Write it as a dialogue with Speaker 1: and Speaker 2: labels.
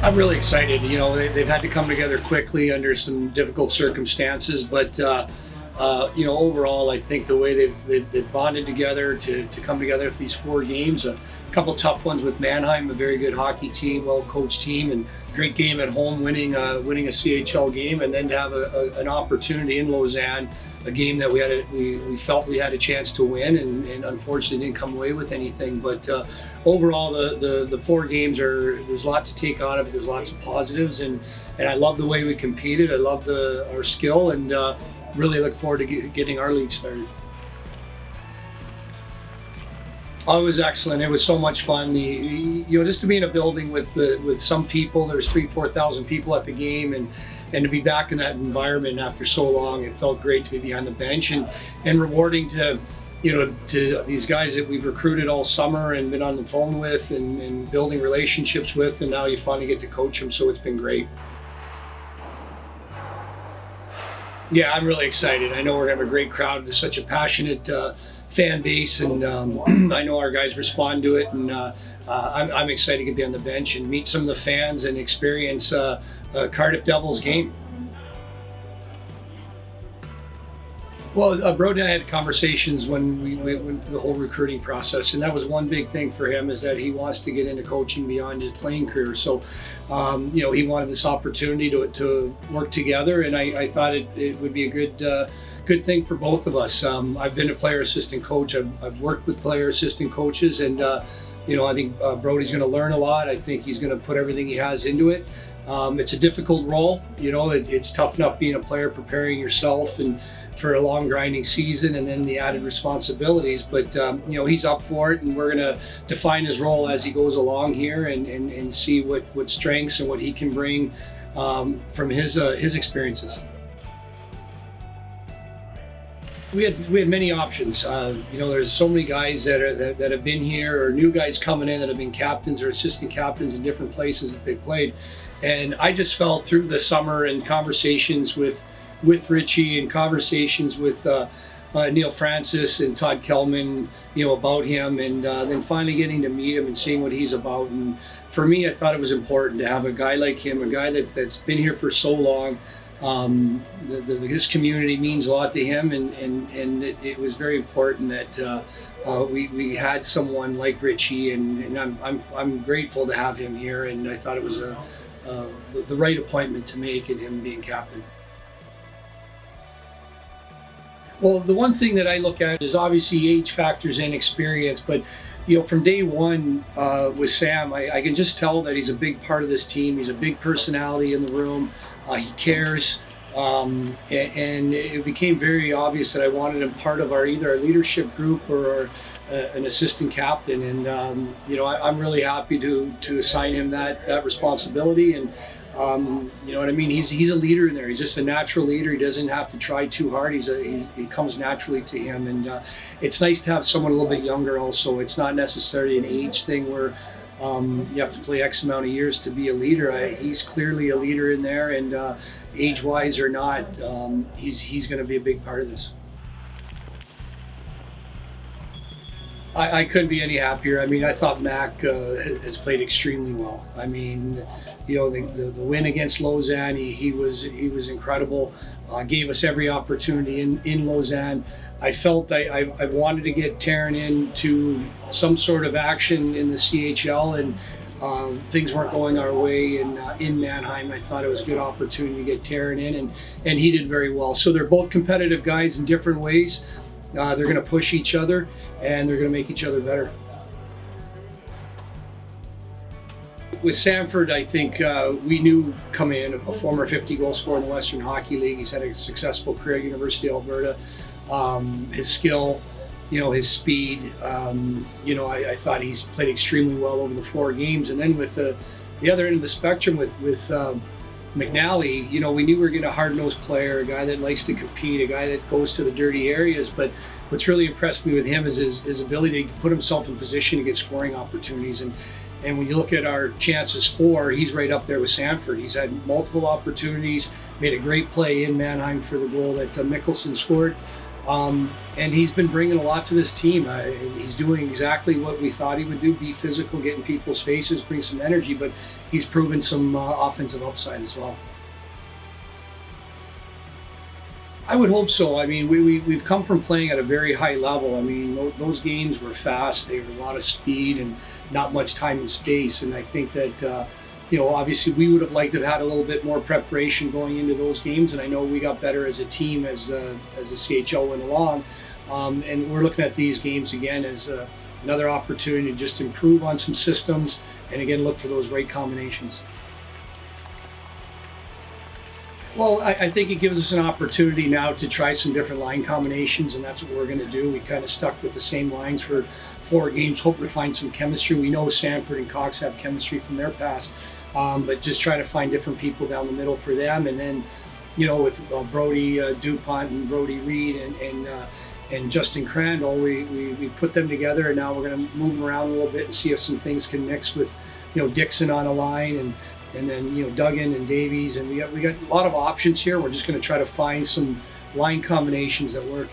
Speaker 1: I'm really excited. They've had to come together quickly under some difficult circumstances, but overall, I think the way they've bonded together to come together for these 4 games, a couple tough ones with Mannheim, a very good hockey team, well-coached team, and great game at home, winning a CHL game, and then to have an opportunity in Lausanne, a game that we felt we had a chance to win, and unfortunately didn't come away with anything. But overall, the 4 games there's a lot to take out of it. There's lots of positives, and I love the way we competed. I love our skill, and really look forward to getting our league started. Oh, it was excellent. It was so much fun. Just to be in a building with some people. There's 3,000-4,000 people at the game, and to be back in that environment after so long, it felt great to be behind the bench and rewarding to these guys that we've recruited all summer and been on the phone with and building relationships with, and now you finally get to coach them. So it's been great. Yeah, I'm really excited. I know we're going to have a great crowd. There's such a passionate fan base, and I know our guys respond to it, and I'm excited to be on the bench and meet some of the fans and experience Cardiff Devils game. Well, Brody and I had conversations when we went through the whole recruiting process, and that was one big thing for him, is that he wants to get into coaching beyond his playing career. So, he wanted this opportunity to work together, and I thought it would be a good thing for both of us. I've been a player assistant coach. I've worked with player assistant coaches, and I think Brody's going to learn a lot. I think he's going to put everything he has into it. It's a difficult role. It's tough enough being a player, preparing yourself and for a long grinding season, and then the added responsibilities. But he's up for it, and we're going to define his role as he goes along here and see what strengths and what he can bring from his experiences. We had many options. There's so many guys that have been here, or new guys coming in that have been captains or assistant captains in different places that they played. And I just felt through the summer and conversations with Richie and conversations with Neil Francis and Todd Kelman, about him, and then finally getting to meet him and seeing what he's about. And for me, I thought it was important to have a guy like him, a guy that's been here for so long. This community means a lot to him, and it was very important that we had someone like Richie, and I'm grateful to have him here, and I thought it was the right appointment to make in him being captain. Well, the one thing that I look at is obviously age factors and experience, but from day one with Sam, I can just tell that he's a big part of this team. He's a big personality in the room. He cares, and it became very obvious that I wanted him part of either our leadership group or an assistant captain. And I'm really happy to assign him that responsibility. And what I mean? He's a leader in there. He's just a natural leader. He doesn't have to try too hard. He comes naturally to him, and it's nice to have someone a little bit younger. Also, it's not necessarily an age thing where you have to play X amount of years to be a leader. He's clearly a leader in there, and age-wise or not, he's going to be a big part of this. I couldn't be any happier. I mean, I thought Mac has played extremely well. I mean, the win against Lausanne, he was incredible. Gave us every opportunity in Lausanne. I felt I wanted to get Taryn into some sort of action in the CHL, and things weren't going our way in Mannheim. I thought it was a good opportunity to get Taryn in, and he did very well. So they're both competitive guys in different ways. They're going to push each other, and they're going to make each other better. With Sanford, I think we knew coming in, a former 50-goal scorer in the Western Hockey League. He's had a successful career at University of Alberta. His skill, his speed, I thought he's played extremely well over the 4 games. And then with the other end of the spectrum with McNally, we knew we were getting a hard-nosed player, a guy that likes to compete, a guy that goes to the dirty areas. But what's really impressed me with him is his ability to put himself in position to get scoring opportunities. And when you look at our chances for, he's right up there with Sanford. He's had multiple opportunities, made a great play in Mannheim for the goal that Mickelson scored. And he's been bringing a lot to this team. He's doing exactly what we thought he would do: be physical, get in people's faces, bring some energy. But he's proven some offensive upside as well. I would hope so. I mean, we've come from playing at a very high level. I mean, those games were fast. They were a lot of speed and not much time and space. And I think that, obviously we would have liked to have had a little bit more preparation going into those games. And I know we got better as a team as the CHL went along. And we're looking at these games again as another opportunity to just improve on some systems and again, look for those right combinations. Well, I think it gives us an opportunity now to try some different line combinations, and that's what we're going to do. We kind of stuck with the same lines for 4 games, hoping to find some chemistry. We know Sanford and Cox have chemistry from their past, but just try to find different people down the middle for them. And then, with Brody DuPont and Brody Reed and Justin Crandall, we put them together, and now we're going to move them around a little bit and see if some things can mix with, Dixon on a line and then Duggan and Davies, and we got a lot of options here. We're just going to try to find some line combinations that work.